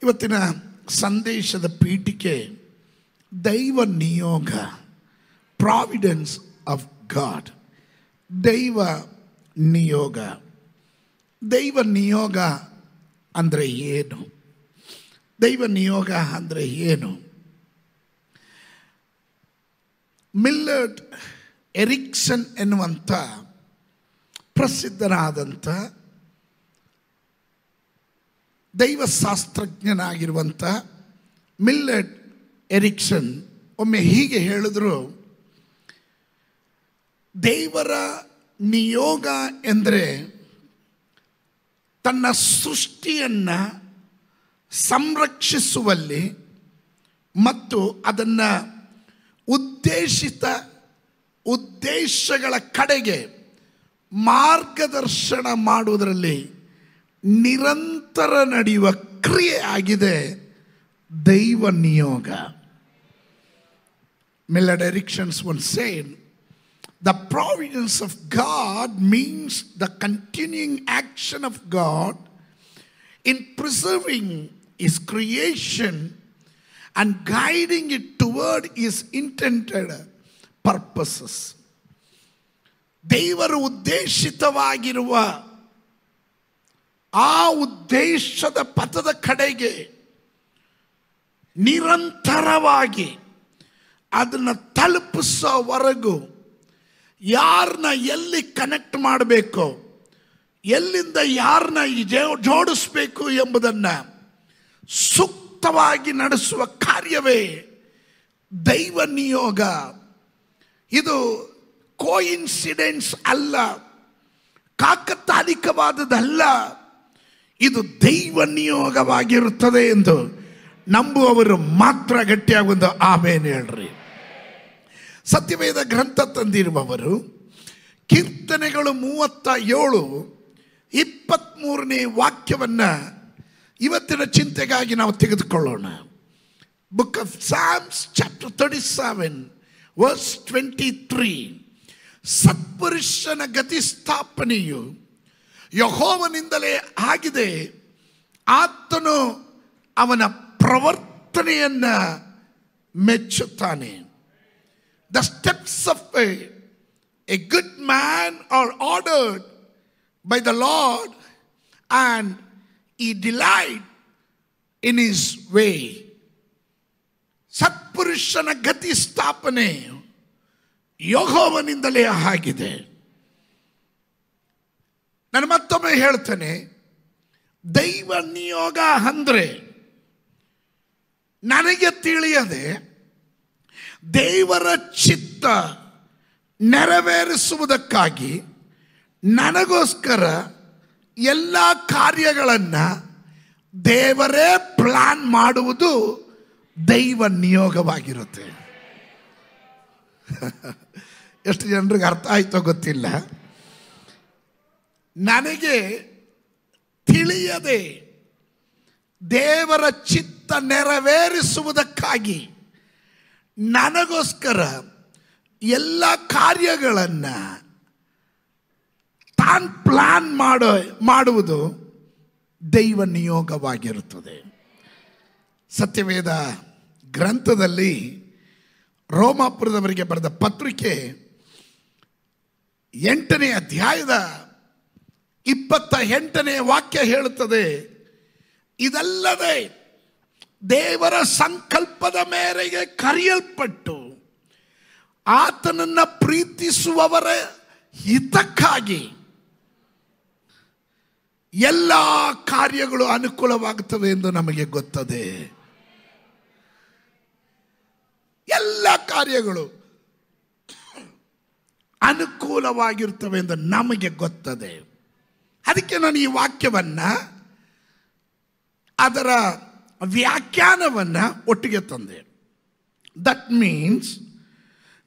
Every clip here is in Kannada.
ಇವತ್ತಿನ ಸಂದೇಶದ ಪೀಠಿಕೆ ದೈವ ನಿಯೋಗ, ಪ್ರಾವಿಡೆನ್ಸ್ ಆಫ್ ಗಾಡ್. ದೈವ ನಿಯೋಗ. ದೈವ ನಿಯೋಗ ಅಂದರೆ ಏನು? ದೈವ ನಿಯೋಗ ಅಂದರೆ ಏನು? ಮಿಲ್ಲರ್ಡ್ ಎರಿಕ್ಸನ್ ಎನ್ನುವಂಥ ಪ್ರಸಿದ್ಧನಾದಂಥ ದೈವಶಾಸ್ತ್ರಜ್ಞನಾಗಿರುವಂಥ ಮಿಲ್ಲರ್ಡ್ ಎರಿಕ್ಸನ್ ಒಮ್ಮೆ ಹೀಗೆ ಹೇಳಿದ್ರು, ದೇವರ ನಿಯೋಗ ಎಂದರೆ ತನ್ನ ಸೃಷ್ಟಿಯನ್ನು ಸಂರಕ್ಷಿಸುವಲ್ಲಿ ಮತ್ತು ಅದನ್ನು ಉದ್ದೇಶಗಳ ಕಡೆಗೆ ಮಾರ್ಗದರ್ಶನ ಮಾಡುವುದರಲ್ಲಿ ನಿರಂತರ ನಡೆಯುವ ಕ್ರಿಯೆ ಆಗಿದೆ ದೈವ ನಿಯೋಗ. Millard Erickson once said, the providence of God means the continuing action of God in preserving His creation and guiding it toward His intended purposes. ದೇವರ ಉದ್ದೇಶಿತವಾಗಿರುವ ಆ ಉದ್ದೇಶದ ಪಥದ ಕಡೆಗೆ ನಿರಂತರವಾಗಿ ಅದನ್ನು ತಲುಪಿಸೋವರೆಗೂ ಯಾರನ್ನ ಎಲ್ಲಿ ಕನೆಕ್ಟ್ ಮಾಡಬೇಕು, ಎಲ್ಲಿಂದ ಯಾರನ್ನ ಜೋಡಿಸಬೇಕು ಎಂಬುದನ್ನು ಸೂಕ್ತವಾಗಿ ನಡೆಸುವ ಕಾರ್ಯವೇ ದೈವ ನಿಯೋಗ. ಇದು ಕೋಇನ್ಸಿಡೆನ್ಸ್ ಅಲ್ಲ, ಕಾಕತಾಳೀಕವಾದದಲ್ಲ, ಇದು ದೈವ ನಿಯೋಗವಾಗಿರುತ್ತದೆ ಎಂದು ನಂಬುವವರು ಮಾತ್ರ ಗಟ್ಟಿಯಾಗೊಂದು ಆಮೇನ್ ಹೇಳ್ರಿ. ಸತ್ಯವೇದ ಗ್ರಂಥ ತಂದಿರುವವರು ಕೀರ್ತನೆಗಳು 37:23 ವಾಕ್ಯವನ್ನು ಇವತ್ತಿನ ಚಿಂತೆಗಾಗಿ ನಾವು ತೆಗೆದುಕೊಳ್ಳೋಣ. Book of psalms chapter 37 verse 23. ಸತ್ಪುರುಷನ ಗತಿಸ್ಥಾಪನೆಯು ಯೆಹೋವನಿಂದಲೇ ಆಗಿದೆ, ಆತನು ಅವನ ಪ್ರವರ್ತನೆಯನ್ನು ಮೆಚ್ಚುತ್ತಾನೆ. The steps of a good man are ordered by the Lord, and he delight in his way. ಸತ್ಪುರುಷನ ಗತಿ ಸ್ಥಾಪನೆ ಯೆಹೋವನಿಂದಲೇ ಆಗಿದೆ. ನಾನು ಮತ್ತೊಮ್ಮೆ ಹೇಳ್ತೇನೆ, ದೈವ ನಿಯೋಗ ಅಂದರೆ ನನಗೆ ತಿಳಿಯದೆ ದೇವರ ಚಿತ್ತ ನೆರವೇರಿಸುವುದಕ್ಕಾಗಿ ನನಗೋಸ್ಕರ ಎಲ್ಲ ಕಾರ್ಯಗಳನ್ನು ದೇವರೇ ಪ್ಲಾನ್ ಮಾಡುವುದು ದೈವ ನಿಯೋಗವಾಗಿರುತ್ತೆ. ಎಷ್ಟು ಜನರಿಗೆ ಅರ್ಥ ಆಯ್ತೋ ಗೊತ್ತಿಲ್ಲ. ನನಗೆ ತಿಳಿಯದೆ ದೇವರ ಚಿತ್ತ ನೆರವೇರಿಸುವುದಕ್ಕಾಗಿ ನನಗೋಸ್ಕರ ಎಲ್ಲ ಕಾರ್ಯಗಳನ್ನು ತಾನು ಪ್ಲಾನ್ ಮಾಡುವುದು ದೈವ ನಿಯೋಗವಾಗಿರುತ್ತದೆ. ಸತ್ಯವೇದ ಗ್ರಂಥದಲ್ಲಿ ರೋಮಾಪುರದವರಿಗೆ ಬರೆದ ಪತ್ರಿಕೆ 8ನೇ ಅಧ್ಯಾಯದ 28ನೇ ವಾಕ್ಯ ಹೇಳುತ್ತದೆ, ಇದಲ್ಲದೆ ದೇವರ ಸಂಕಲ್ಪದ ಮೇರೆಗೆ ಕರೆಯಲ್ಪಟ್ಟು ಆತನನ್ನು ಪ್ರೀತಿಸುವವರ ಹಿತಕ್ಕಾಗಿ ಎಲ್ಲ ಕಾರ್ಯಗಳು ಅನುಕೂಲವಾಗುತ್ತವೆ ಎಂದು ನಮಗೆ ಗೊತ್ತದೆ. ಎಲ್ಲ ಕಾರ್ಯಗಳು ಅನುಕೂಲವಾಗಿರುತ್ತವೆ ಎಂದು ನಮಗೆ ಗೊತ್ತದೆ. ಅದಕ್ಕೆ ನಾನು ಈ ವಾಕ್ಯವನ್ನು, ಅದರ ವ್ಯಾಖ್ಯಾನವನ್ನು ಒಟ್ಟಿಗೆ ತಂದೆ. ದಟ್ ಮೀನ್ಸ್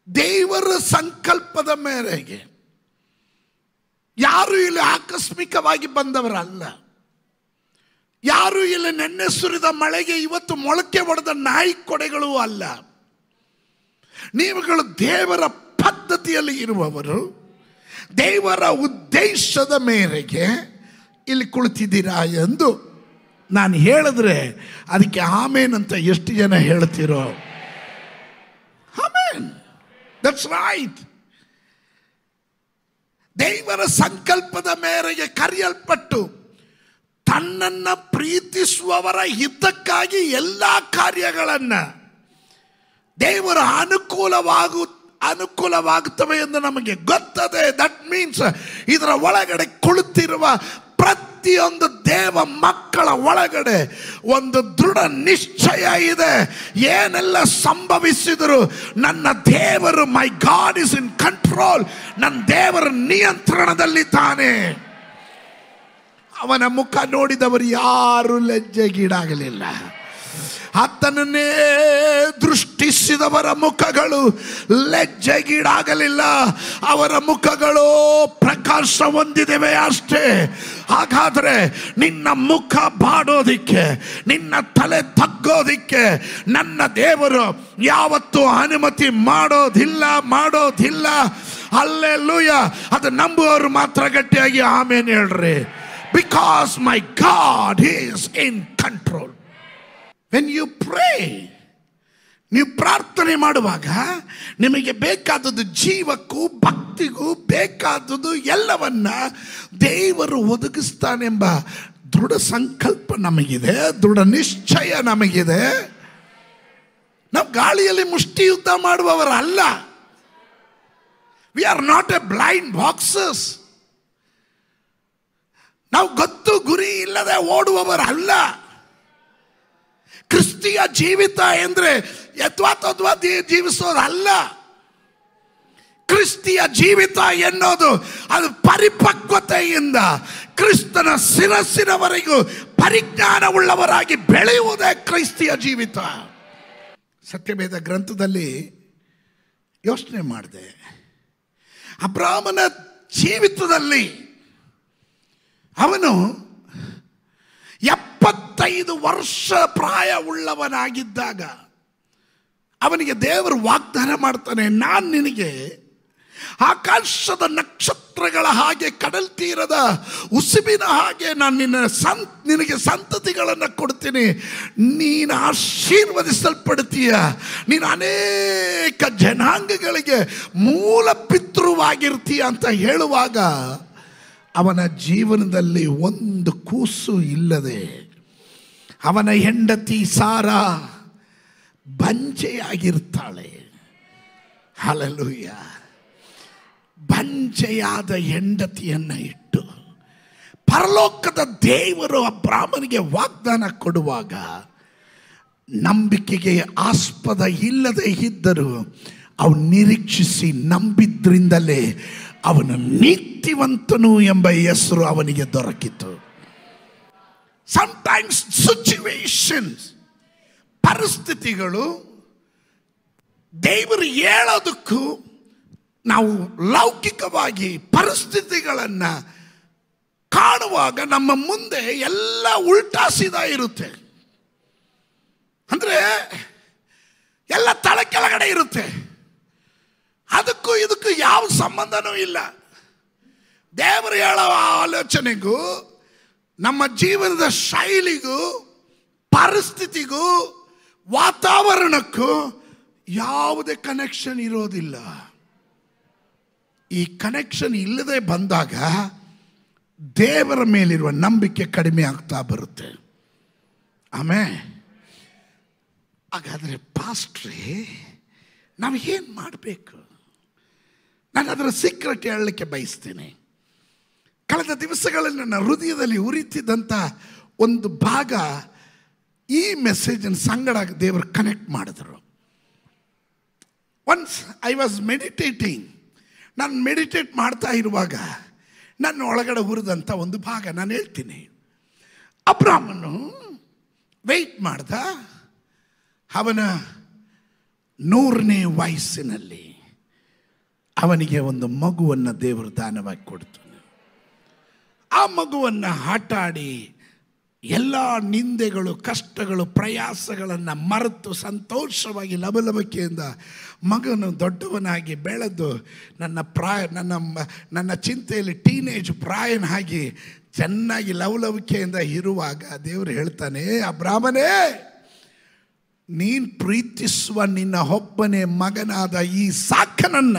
ದೇವರ ಸಂಕಲ್ಪದ ಮೇರೆಗೆ ಯಾರು ಇಲ್ಲಿ ಆಕಸ್ಮಿಕವಾಗಿ ಬಂದವರಲ್ಲ. ಯಾರು ಇಲ್ಲಿ ನೆನ್ನೆ ಸುರಿದ ಮಳೆಗೆ ಇವತ್ತು ಮೊಳಕೆ ಹೊಡೆದ ನಾಯಿ ಕೊಡೆಗಳು ಅಲ್ಲ. ನೀವುಗಳು ದೇವರ ಪದ್ಧತಿಯಲ್ಲಿ ಇರುವವರು, ದೇವರ ಉದ್ದೇಶದ ಮೇರೆಗೆ ಇಲ್ಲಿ ಕುಳಿತಿದ್ದೀರಾ ಎಂದು ನಾನು ಹೇಳಿದ್ರೆ ಅದಕ್ಕೆ ಆಮೇನ್ ಅಂತ ಎಷ್ಟು ಜನ ಹೇಳ್ತಿರೋ? ಆಮೇನ್. That's right. ದೇವರ ಸಂಕಲ್ಪದ ಮೇರೆಗೆ ಕರೆಯಲ್ಪಟ್ಟು ತನ್ನನ್ನು ಪ್ರೀತಿಸುವವರ ಹಿತಕ್ಕಾಗಿ ಎಲ್ಲ ಕಾರ್ಯಗಳನ್ನು ದೇವರ ಅನುಕೂಲವಾಗುತ್ತವೆ ಎಂದು ನಮಗೆ ಗೊತ್ತದೆ. ದಟ್ ಮೀನ್ಸ್ ಇದರ ಒಳಗಡೆ ಕುಳಿತಿರುವ ಪ್ರತಿಯೊಂದು ದೇವ ಮಕ್ಕಳ ಒಳಗಡೆ ಒಂದು ದೃಢ ನಿಶ್ಚಯ ಇದೆ. ಏನೆಲ್ಲ ಸಂಭವಿಸಿದರು ನನ್ನ ದೇವರು, ಮೈ ಗಾಡ್ ಇಸ್ ಇನ್ ಕಂಟ್ರೋಲ್, ನನ್ನ ದೇವರ ನಿಯಂತ್ರಣದಲ್ಲಿದ್ದಾನೆ. ಅವನ ಮುಖ ನೋಡಿದವರು ಯಾರು ಲಜ್ಜೆಗೀಡಾಗಲಿಲ್ಲ. ಆತನನ್ನೇ ದೃಷ್ಟಿಸಿದವರ ಮುಖಗಳು ಲಜ್ಜೆಗೀಡಾಗಲಿಲ್ಲ. ಅವರ ಮುಖಗಳು ಪ್ರಕಾಶ ಹೊಂದಿದೆವೆ ಅಷ್ಟೇ. ಹಾಗಾದರೆ ನಿನ್ನ ಮುಖ ಬಾಡೋದಿಕ್ಕೆ, ನಿನ್ನ ತಲೆ ತಗ್ಗೋದಿಕ್ಕೆ ನನ್ನ ದೇವರು ಯಾವತ್ತೂ ಅನುಮತಿ ಮಾಡೋದಿಲ್ಲ. ಹಲ್ಲೆಲೂಯ. ಅದು ನಂಬುವವರು ಮಾತ್ರ ಗಟ್ಟಿಯಾಗಿ ಆಮೇನ್ ಹೇಳ್ರಿ. Because my God is in control. When you pray, ನೀವು ಪ್ರಾರ್ಥನೆ ಮಾಡುವಾಗ ನಿಮಗೆ ಬೇಕಾದದ್ದು, ಜೀವಕ್ಕೂ ಭಕ್ತಿಗೂ ಬೇಕಾದದ್ದು ಎಲ್ಲವನ್ನ ದೇವರು ಒದಗಿಸ್ತಾನೆಂಬ ದೃಢ ಸಂಕಲ್ಪ ನಮಗಿದೆ, ದೃಢ ನಿಶ್ಚಯ ನಮಗಿದೆ. ನಾವು ಗಾಳಿಯಲ್ಲಿ ಮುಷ್ಟಿ ಯುದ್ಧ ಮಾಡುವವರಲ್ಲ. We are not a blind boxers. ನಾವು ಗೊತ್ತು ಗುರಿ ಇಲ್ಲದೆ ಓಡುವವರಲ್ಲ. ಕ್ರಿಸ್ತಿಯ ಜೀವಿತ ಎಂದ್ರೆ ಯಥಾತಥವಾ ಜೀವಿಸೋದಲ್ಲ. ಕ್ರಿಸ್ತಿಯ ಜೀವಿತ ಎನ್ನೋದು ಅದು ಪರಿಪಕ್ವತೆಯಿಂದ ಕ್ರಿಸ್ತನ ಶಿರಸ್ಸಿನವರೆಗೂ ಪರಿಜ್ಞಾನವುಳ್ಳವರಾಗಿ ಬೆಳೆಯುವುದೇ ಕ್ರಿಸ್ತಿಯ ಜೀವಿತ. ಸತ್ಯವೇದ ಗ್ರಂಥದಲ್ಲಿ ಯೋಚನೆ ಮಾಡಿದೆ, ಅಬ್ರಾಮನ ಜೀವಿತದಲ್ಲಿ ಅವನು 75 ವರ್ಷ ಪ್ರಾಯವುಳ್ಳವನಾಗಿದ್ದಾಗ ಅವನಿಗೆ ದೇವರು ವಾಗ್ದಾನ ಮಾಡ್ತಾನೆ, ನಾನು ನಿನಗೆ ಆಕಾಶದ ನಕ್ಷತ್ರಗಳ ಹಾಗೆ, ಕಡಲ್ ತೀರದ ಉಸುಬಿನ ಹಾಗೆ ನಾನು ನಿನಗೆ ಸಂತತಿಗಳನ್ನು ಕೊಡ್ತೀನಿ. ನೀನು ಆಶೀರ್ವದಿಸಲ್ಪಡ್ತೀಯ. ನೀನು ಅನೇಕ ಜನಾಂಗಗಳಿಗೆ ಮೂಲ ಪಿತೃವಾಗಿರ್ತೀಯ ಅಂತ ಹೇಳುವಾಗ ಅವನ ಜೀವನದಲ್ಲಿ ಒಂದು ಕೂಸು ಇಲ್ಲದೆ ಅವನ ಹೆಂಡತಿ ಸಾರಾ ಬಂಜೆಯಾಗಿರ್ತಾಳೆ. ಹಲ್ಲೆಲೂಯ. ಬಂಜೆಯಾದ ಹೆಂಡತಿಯನ್ನ ಇಟ್ಟು ಪರಲೋಕದ ದೇವರು ಅಬ್ರಾಮನಿಗೆ ವಾಗ್ದಾನ ಕೊಡುವಾಗ ನಂಬಿಕೆಗೆ ಆಸ್ಪದ ಇಲ್ಲದೆ ಇದ್ದರೂ ಅವನು ನಿರೀಕ್ಷಿಸಿ ನಂಬಿದ್ರಿಂದಲೇ ಅವನು ನೀತಿವಂತನು ಎಂಬ ಹೆಸರು ಅವನಿಗೆ ದೊರಕಿತು. ಸಮಟೈಮ್ಸ್ ಸಿಚುವೇಶನ್ಸ್, ಪರಿಸ್ಥಿತಿಗಳು ದೇವರು ಹೇಳೋದಕ್ಕೂ ನಾವು ಲೌಕಿಕವಾಗಿ ಪರಿಸ್ಥಿತಿಗಳನ್ನು ಕಾಣುವಾಗ ನಮ್ಮ ಮುಂದೆ ಎಲ್ಲ ಉಲ್ಟಾ ಸೀದಾ ಇರುತ್ತೆ. ಅಂದರೆ ಎಲ್ಲ ತಲೆ ಕೆಳಗಡೆ ಇರುತ್ತೆ. ಅದಕ್ಕೂ ಇದಕ್ಕೂ ಯಾವ ಸಂಬಂಧನೂ ಇಲ್ಲ. ದೇವರು ಹೇಳೋ ಆಲೋಚನೆಗೂ ನಮ್ಮ ಜೀವನದ ಶೈಲಿಗೂ ಪರಿಸ್ಥಿತಿಗೂ ವಾತಾವರಣಕ್ಕೂ ಯಾವುದೇ ಕನೆಕ್ಷನ್ ಇರೋದಿಲ್ಲ. ಈ ಕನೆಕ್ಷನ್ ಇಲ್ಲದೆ ಬಂದಾಗ ದೇವರ ಮೇಲಿರುವ ನಂಬಿಕೆ ಕಡಿಮೆ ಆಗ್ತಾ ಬರುತ್ತೆ. ಆಮೇಲೆ ಹಾಗಾದರೆ ಪಾಸ್ಟ್ರೇ ನಾವು ಏನು ಮಾಡಬೇಕು? ನಾನು ಅದರ ಸೀಕ್ರೆಟ್ ಹೇಳಲಿಕ್ಕೆ ಬಯಸ್ತೇನೆ. ಕಳೆದ ದಿವಸಗಳಲ್ಲಿ ನನ್ನ ಹೃದಯದಲ್ಲಿ ಉರಿತಿದ್ದಂಥ ಒಂದು ಭಾಗ ಈ ಮೆಸೇಜನ್ನು ಸಂಗಡ ದೇವರು ಕನೆಕ್ಟ್ ಮಾಡಿದರು. Once I was meditating. ನಾನು ಮೆಡಿಟೇಟ್ ಮಾಡ್ತಾ ಇರುವಾಗ ನನ್ನ ಒಳಗಡೆ ಉರಿದಂಥ ಒಂದು ಭಾಗ ನಾನು ಹೇಳ್ತೀನಿ. ಅಬ್ರಾಮನು ವೆಯ್ಟ್ ಮಾಡ್ದ. ಅವನ 100ನೇ ವಯಸ್ಸಿನಲ್ಲಿ ಅವನಿಗೆ ಒಂದು ಮಗುವನ್ನು ದೇವರು ದಾನವಾಗಿ ಕೊಡ್ತಾನೆ. ಆ ಮಗುವನ್ನು ಆಟಾಡಿ ಎಲ್ಲ ನಿಂದೆಗಳು, ಕಷ್ಟಗಳು, ಪ್ರಯಾಸಗಳನ್ನು ಮರೆತು ಸಂತೋಷವಾಗಿ ಲವಲವಿಕೆಯಿಂದ ಮಗನು ದೊಡ್ಡವನಾಗಿ ಬೆಳೆದು ನನ್ನ ಚಿಂತೆಯಲ್ಲಿ ಟೀನೇಜ್ ಪ್ರಾಯನಾಗಿ ಚೆನ್ನಾಗಿ ಲವಲವಿಕೆಯಿಂದ ಇರುವಾಗ ದೇವರು ಹೇಳ್ತಾನೆ, ಅಬ್ರಾಮನೇ, ನೀನು ಪ್ರೀತಿಸುವ ನಿನ್ನ ಒಬ್ಬನೇ ಮಗನಾದ ಈ ಇಸಾಕನನ್ನ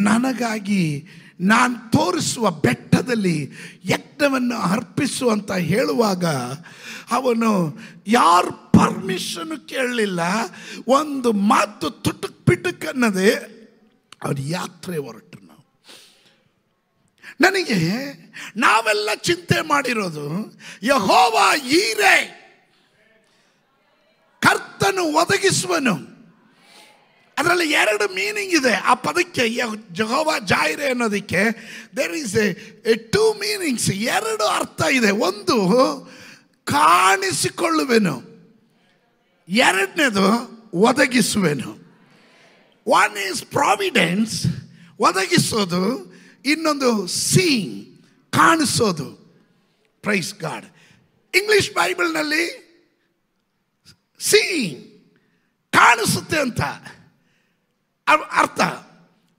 ನನಗಾಗಿ ನಾನು ತೋರಿಸುವ ಬೆಟ್ಟದಲ್ಲಿ ಯಜ್ಞವನ್ನು ಅರ್ಪಿಸು ಅಂತ ಹೇಳುವಾಗ ಅವನು ಯಾರ ಪರ್ಮಿಷನ್ ಕೇಳಲಿಲ್ಲ. ಒಂದು ಮಾತು ತುಟುಕ್ ಪಿಟುಕ್ ಅನ್ನದೇ ಅವನು ಯಾತ್ರೆ ಹೊರಟನು. ನನಗೆ ನಾವೆಲ್ಲ ಚಿಂತೆ ಮಾಡಿರೋದು ಯೆಹೋವ ಈರೆ, ಕರ್ತನು ಒದಗಿಸುವನು. ಅದರಲ್ಲಿ ಎರಡು ಮೀನಿಂಗ್ ಇದೆ ಆ ಪದಕ್ಕೆ, ಯೆಹೋವ ಜಾಯಿರೆ ಅನ್ನೋದಕ್ಕೆ. There is a two meanings, ಎರಡು ಅರ್ಥ ಇದೆ. ಒಂದು ಕಾಣಿಸಿಕೊಳ್ಳುವೆನು, ಎರಡನೇದು ಒದಗಿಸುವೆನು. ಒನ್ ಈಸ್ ಪ್ರಾವಿಡೆನ್ಸ್, ಒದಗಿಸೋದು. ಇನ್ನೊಂದು ಸೀಯಿಂಗ್, ಕಾಣಿಸೋದು. Praise God. ಇಂಗ್ಲಿಷ್ ಬೈಬಲ್ನಲ್ಲಿ ಸೀಯಿಂಗ್, ಕಾಣಿಸುತ್ತೆ ಅಂತ ಅರ್ಥ.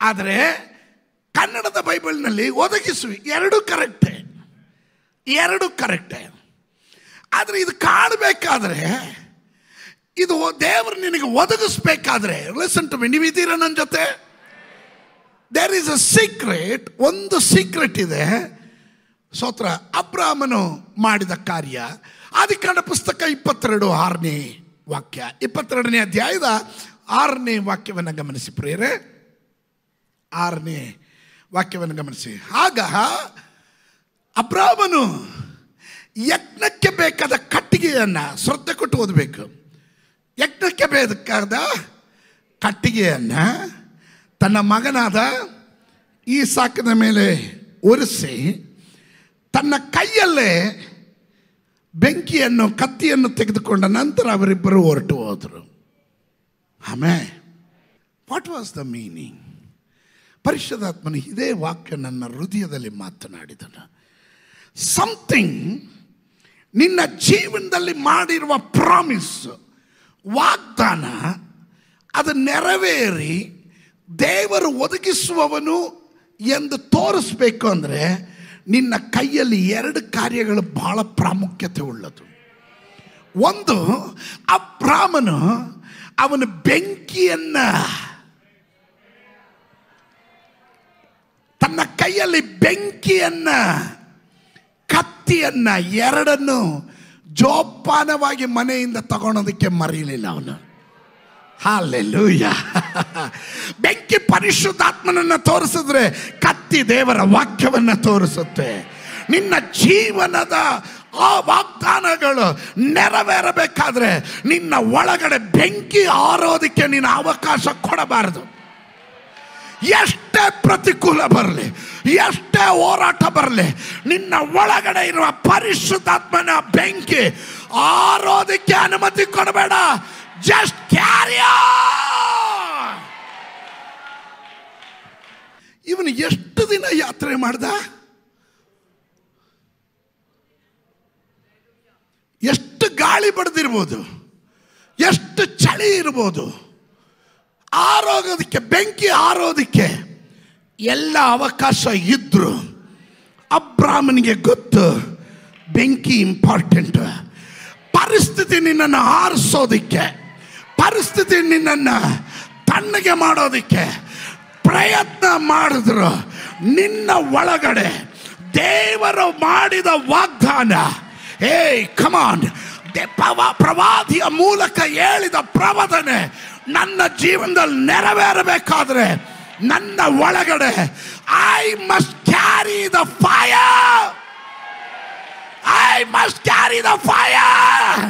ಆದರೆ ಕನ್ನಡದ ಬೈಬಲ್ನಲ್ಲಿ ಒದಗಿಸುವಿ, ಎರಡು ಕರೆಕ್ಟೇ, ಎರಡು ಕರೆಕ್ಟೇ. ಆದರೆ ಇದು ಕಾಣಬೇಕಾದ್ರೆ, ಇದು ದೇವರು ನಿನಗೆ ಒದಗಿಸ್ಬೇಕಾದ್ರೆ, ಲಿಸನ್ ಟು ಮೀ, ನೀವಿದ್ದೀರ ನನ್ನ ಜೊತೆ? There is a secret. ಒಂದು ಸೀಕ್ರೆಟ್ ಇದೆ. ಸ್ತೋತ್ರ. ಅಬ್ರಾಮನು ಮಾಡಿದ ಕಾರ್ಯ, ಆದಿಕಾಂಡ ಪುಸ್ತಕ 22:6ನೇ ವಾಕ್ಯ, 22ನೇ ಅಧ್ಯಾಯದ 6ನೇ ವಾಕ್ಯವನ್ನು ಗಮನಿಸಿ ಪ್ರಿಯರೇ. 6ನೇ ವಾಕ್ಯವನ್ನು ಗಮನಿಸಿ. ಆಗ ಅಬ್ರಾಮನು ಯಜ್ಞಕ್ಕೆ ಬೇಕಾದ ಕಟ್ಟಿಗೆಯನ್ನು, ಶ್ರದ್ಧೆ ಕೊಟ್ಟು ಓದಬೇಕು, ಯಜ್ಞಕ್ಕೆ ಬೇಕಾದ ಕಟ್ಟಿಗೆಯನ್ನು ತನ್ನ ಮಗನಾದ ಇಸಾಕನ ಮೇಲೆ ಒರೆಸಿ ತನ್ನ ಕೈಯಲ್ಲೇ ಬೆಂಕಿಯನ್ನು, ಕತ್ತಿಯನ್ನು ತೆಗೆದುಕೊಂಡ ನಂತರ ಅವರಿಬ್ಬರು ಹೊರಟು ಹೋದರು. ಆಮೇಲೆ ವಾಟ್ ವಾಸ್ ದ ಮೀನಿಂಗ್? ಪರಿಶುದ್ಧಾತ್ಮನು ಇದೇ ವಾಕ್ಯ ನನ್ನ ಹೃದಯದಲ್ಲಿ ಮಾತನಾಡಿದನು. ಸಮಥಿಂಗ್ ನಿನ್ನ ಜೀವನದಲ್ಲಿ ಮಾಡಿರುವ ಪ್ರಾಮಿಸ್, ವಾಗ್ದಾನ, ಅದು ನೆರವೇರಿ ದೇವರು ಒದಗಿಸುವವನು ಎಂದು ತೋರಿಸ್ಬೇಕು ಅಂದರೆ ನಿನ್ನ ಕೈಯಲ್ಲಿ ಎರಡು ಕಾರ್ಯಗಳು ಬಹಳ ಪ್ರಾಮುಖ್ಯತೆ ಉಳ್ಳದು. ಒಂದು, ಅಬ್ರಾಮನು ಅವನ ಬೆಂಕಿಯನ್ನ, ತನ್ನ ಕೈಯಲ್ಲಿ ಬೆಂಕಿಯನ್ನ, ಕತ್ತಿಯನ್ನ, ಎರಡನ್ನು ಜೋಪಾನವಾಗಿ ಮನೆಯಿಂದ ತಗೊಳೋದಕ್ಕೆ ಮರೀಲಿಲ್ಲ ಅವನು. ಹಲ್ಲೆಲೂಯಾ. ಬೆಂಕಿ ಪರಿಶುದ್ಧಾತ್ಮನನ್ನು ತೋರಿಸಿದ್ರೆ, ಕತ್ತಿ ದೇವರ ವಾಕ್ಯವನ್ನು ತೋರಿಸುತ್ತೆ. ನಿನ್ನ ಜೀವನದ ಆ ವಾಗ್ದಾನಗಳು ನೆರವೇರಬೇಕಾದ್ರೆ ನಿನ್ನ ಒಳಗಡೆ ಬೆಂಕಿ ಆರೋದಕ್ಕೆ ನೀನು ಅವಕಾಶ ಕೊಡಬಾರದು. ಎಷ್ಟೇ ಪ್ರತಿಕೂಲ ಬರಲಿ, ಎಷ್ಟೇ ಹೋರಾಟ ಬರಲಿ, ನಿನ್ನ ಒಳಗಡೆ ಇರುವ ಪರಿಶುದ್ಧಾತ್ಮನ ಬೆಂಕಿ ಆರೋದಕ್ಕೆ ಅನುಮತಿ ಕೊಡಬೇಡ. Just carry on. ಇವನು ಎಷ್ಟು ದಿನ ಯಾತ್ರೆ ಮಾಡ್ದ? ಎಷ್ಟು ಗಾಳಿ ಬಡ್ದಿರ್ಬೋದು, ಎಷ್ಟು ಚಳಿ ಇರ್ಬೋದು, ಆರೋಗೋದಕ್ಕೆ, ಬೆಂಕಿ ಆರೋದಕ್ಕೆ ಎಲ್ಲ ಅವಕಾಶ ಇದ್ರು. ಅಬ್ರಾಮನಿಗೆ ಗೊತ್ತು ಬೆಂಕಿ ಇಂಪಾರ್ಟೆಂಟ್. ಪರಿಸ್ಥಿತಿ ನಿನ್ನನ್ನು ಆರಿಸೋದಿಕ್ಕೆ, ಪರಿಸ್ಥಿತಿ ನಿನ್ನನ್ನು ತಣ್ಣಗೆ ಮಾಡೋದಿಕ್ಕೆ ಪ್ರಯತ್ನ ಮಾಡಿದ್ರು. ನಿನ್ನ ಒಳಗಡೆ ದೇವರು ಮಾಡಿದ ವಾಗ್ದಾನ, ಹೇ ಕಮಾನ್, ಪ್ರವಾದಿಯ ಮೂಲಕ ಹೇಳಿದ ಪ್ರವಾದನೆ ನನ್ನ ಜೀವನದಲ್ಲಿ ನೆರವೇರಬೇಕಾದ್ರೆ ನನ್ನ ಒಳಗಡೆ I must carry the fire, I must carry the fire.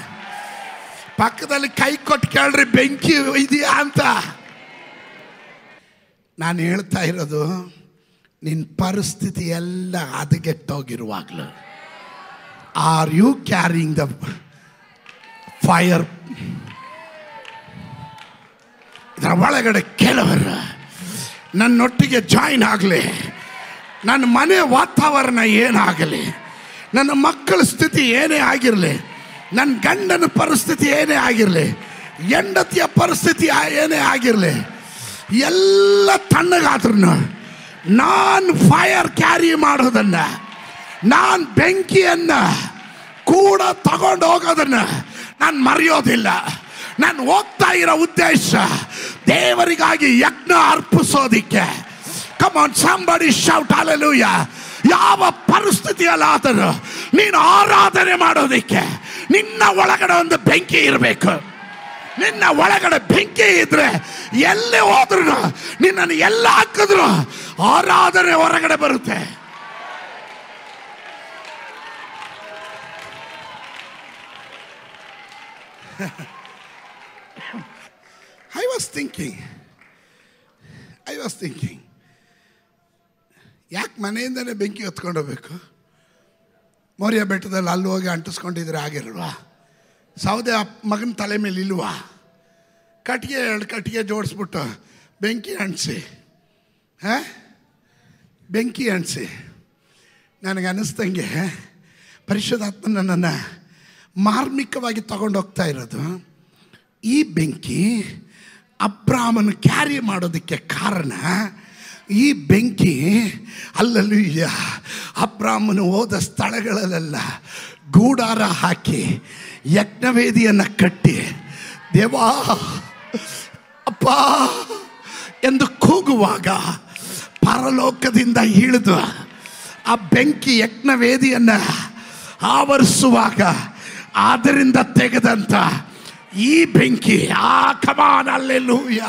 ಪಕ್ಕದಲ್ಲಿ ಕೈ ಕೊಟ್ಟು ಕೇಳ್ರಿ, ಬೆಂಕಿ ಇದೆಯಾ ಅಂತ. ನಾನು ಹೇಳ್ತಾ ಇರೋದು, ನಿನ್ನ ಪರಿಸ್ಥಿತಿ ಎಲ್ಲ ಹದಗೆಟ್ಟೋಗಿರುವಾಗಲೂ are you carrying the fire? ಇದರ ಒಳಗಡೆ ಕೆಲವರು ನನ್ನೊಟ್ಟಿಗೆ ಜಾಯಿನ್ ಆಗಲಿ, ನನ್ನ ಮನೆ ವಾತಾವರಣ ಏನಾಗಲಿ, ನನ್ನ ಮಕ್ಕಳ ಸ್ಥಿತಿ ಏನೇ ಆಗಿರಲಿ, ನನ್ನ ಗಂಡನ ಪರಿಸ್ಥಿತಿ ಏನೇ ಆಗಿರಲಿ, ಹೆಂಡತಿಯ ಪರಿಸ್ಥಿತಿ ಏನೇ ಆಗಿರಲಿ, ಎಲ್ಲ ತಣ್ಣಗಾದ್ರೂ ನಾನು ಫೈರ್ ಕ್ಯಾರಿ ಮಾಡೋದನ್ನು, ನಾನು ಬೆಂಕಿಯನ್ನ ಕೂಡ ತಗೊಂಡು ಹೋಗೋದನ್ನ ನಾನು ಮರೆಯೋದಿಲ್ಲ. ನಾನು ಹೋಗ್ತಾ ಇರೋ ಉದ್ದೇಶ ದೇವರಿಗಾಗಿ ಯಜ್ಞ ಅರ್ಪಿಸೋದಿಕ್ಕೆ. Come on somebody shout hallelujah. ಯಾವ ಪರಿಸ್ಥಿತಿಯಲ್ಲಾದರೂ ನೀನು ಆರಾಧನೆ ಮಾಡೋದಿಕ್ಕೆ ನಿನ್ನ ಒಳಗಡೆ ಒಂದು ಬೆಂಕಿ ಇರಬೇಕು. ನಿನ್ನ ಒಳಗಡೆ ಬೆಂಕಿ ಇದ್ರೆ ಎಲ್ಲಿ ಹೋದ್ರು, ನಿನ್ನನ್ನು ಎಲ್ಲ ಹಾಕಿದ್ರು ಆರಾಧನೆ ಹೊರಗಡೆ ಬರುತ್ತೆ. I was thinking ಯಾಕೆ ಮನೆಯಿಂದಲೇ ಬೆಂಕಿ ಹೊತ್ಕೊಂಡು ಹೋಗ್ಬೇಕು? ಮೋರಿಯ ಬೆಟ್ಟದಲ್ಲಿ ಅಲ್ಲಿ ಹೋಗಿ ಅಂಟಿಸ್ಕೊಂಡಿದ್ರೆ ಆಗಿಲ್ವಾ? ಸೌದೆ ಮಗನ ತಲೆ ಮೇಲೆ ಇಲ್ವಾ? ಎರಡು ಕಟ್ಟಿಗೆ ಜೋಡಿಸ್ಬಿಟ್ಟು ಬೆಂಕಿ ಅಂಟಿಸಿ ನನಗೆ ಅನ್ನಿಸ್ದಂಗೆ ಪರಿಶುದ್ಧಾತ್ಮ ನನ್ನನ್ನು ಮಾರ್ಮಿಕವಾಗಿ ತಗೊಂಡೋಗ್ತಾ ಇರೋದು. ಈ ಬೆಂಕಿ ಅಬ್ರಾಮನ ಕ್ಯಾರಿ ಮಾಡೋದಕ್ಕೆ ಕಾರಣ ಈ ಬೆಂಕಿ ಅಲ್ಲಲ್ಲೂಯ್ಯ ಅಬ್ರಾಮನು ಹೋದ ಸ್ಥಳಗಳಲ್ಲೆಲ್ಲ ಗೂಡಾರ ಹಾಕಿ ಯಜ್ಞವೇದಿಯನ್ನು ಕಟ್ಟಿ ದೇವಾ ಅಪ್ಪ ಎಂದು ಕೂಗುವಾಗ ಪರಲೋಕದಿಂದ ಇಳಿದು ಆ ಬೆಂಕಿ ಯಜ್ಞವೇದಿಯನ್ನು ಆವರಿಸುವಾಗ ಅದರಿಂದ ತೆಗೆದಂತ ಈ ಬೆಂಕಿ ಕಮಾನ್ ಅಲ್ಲೆಲೂಯ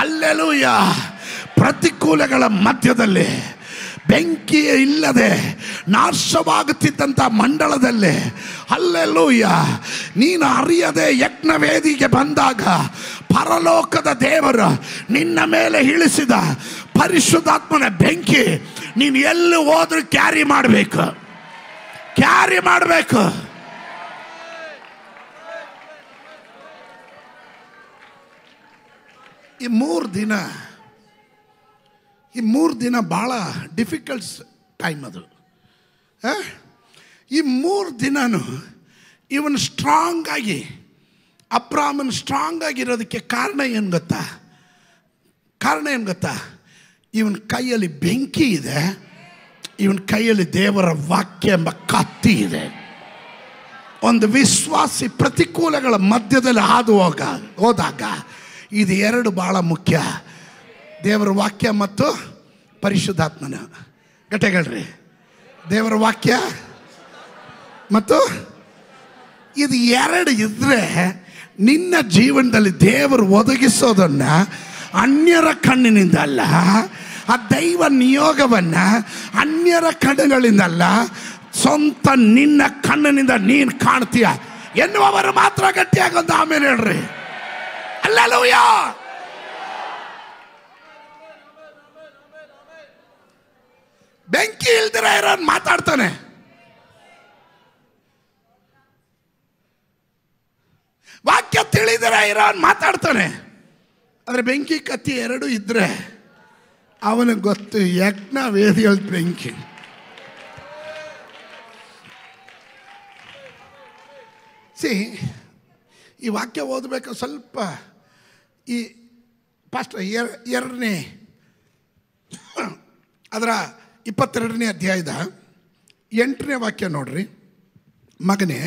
ಅಲ್ಲೆಲೂಯ. ಪ್ರತಿಕೂಲಗಳ ಮಧ್ಯದಲ್ಲಿ ಬೆಂಕಿ ಇಲ್ಲದೆ ನಾಶವಾಗುತ್ತಿದ್ದಂಥ ಮಂಡಳದಲ್ಲಿ ಅಲ್ಲೆಲೂಯ ನೀನು ಅರಿಯದೆ ಯಜ್ಞವೇದಿಗೆ ಬಂದಾಗ ಪರಲೋಕದ ದೇವರು ನಿನ್ನ ಮೇಲೆ ಇಳಿಸಿದ ಪರಿಶುದ್ಧಾತ್ಮನ ಬೆಂಕಿ ನೀನು ಎಲ್ಲಿ ಹೋದ್ರೂ ಕ್ಯಾರಿ ಮಾಡಬೇಕು. ಈ ಮೂರು ದಿನ ಭಾಳ ಡಿಫಿಕಲ್ಟ್ ಟೈಮ್ ಅದು. ಈ 3 ದಿನನೂ ಇವನು ಸ್ಟ್ರಾಂಗ್ ಆಗಿ ಅಬ್ರಾಮನ್ ಸ್ಟ್ರಾಂಗ್ ಆಗಿರೋದಕ್ಕೆ ಕಾರಣ ಏನು ಗೊತ್ತಾ? ಇವನ ಕೈಯಲ್ಲಿ ಬೆಂಕಿ ಇದೆ, ಇವನ ಕೈಯಲ್ಲಿ ದೇವರ ವಾಕ್ಯ ಎಂಬ ಕತ್ತಿ ಇದೆ. ಒಂದು ವಿಶ್ವಾಸಿ ಪ್ರತಿಕೂಲಗಳ ಮಧ್ಯದಲ್ಲಿ ಹೋದಾಗ ಇದು 2 ಭಾಳ ಮುಖ್ಯ. ದೇವರ ವಾಕ್ಯ ಮತ್ತು ಪರಿಶುದ್ಧಾತ್ಮನ ಗಟ್ಟೆಗಳ್ರಿ. ದೇವರ ವಾಕ್ಯ ಮತ್ತು ಇದು 2 ಇದ್ರೆ ನಿನ್ನ ಜೀವನದಲ್ಲಿ ದೇವರು ಒದಗಿಸೋದನ್ನ ಅನ್ಯರ ಕಣ್ಣಿನಿಂದ ಅಲ್ಲ, ಆ ದೈವ ನಿಯೋಗವನ್ನ ಅನ್ಯರ ಕಣ್ಣುಗಳಿಂದಲ್ಲ, ಸ್ವಂತ ನಿನ್ನ ಕಣ್ಣಿನಿಂದ ನೀನು ಕಾಣ್ತೀಯ ಎನ್ನುವವರು ಮಾತ್ರ ಗಟ್ಟಿಯಾಗೊಂದು ಆಮೇಲೆ ಹೇಳ್ರಿ. ಹಲ್ಲೆಲೂಯ. ಬೆಂಕಿ ಇಲ್ದಿರ ಇರೋನ್ ಮಾತಾಡ್ತಾನೆ. ವಾಕ್ಯ ತಿಳಿದಿರ ಇರೋನ್ ಮಾತಾಡ್ತಾನೆ. ಆದರೆ ಬೆಂಕಿ ಕತ್ತಿ 2 ಇದ್ರೆ ಅವನಿಗೆ ಗೊತ್ತು ಯಜ್ಞ ವೇದಿಯಲ್ಲಿ ಬೆಂಕಿ. ಈ ವಾಕ್ಯ ಓದಬೇಕು ಸ್ವಲ್ಪ. ಈ ಫಸ್ಟ್ 2ನೇ ಅದರ 22ನೇ ಅಧ್ಯಾಯದ 8ನೇ ವಾಕ್ಯ ನೋಡ್ರಿ. ಮಗನೇ,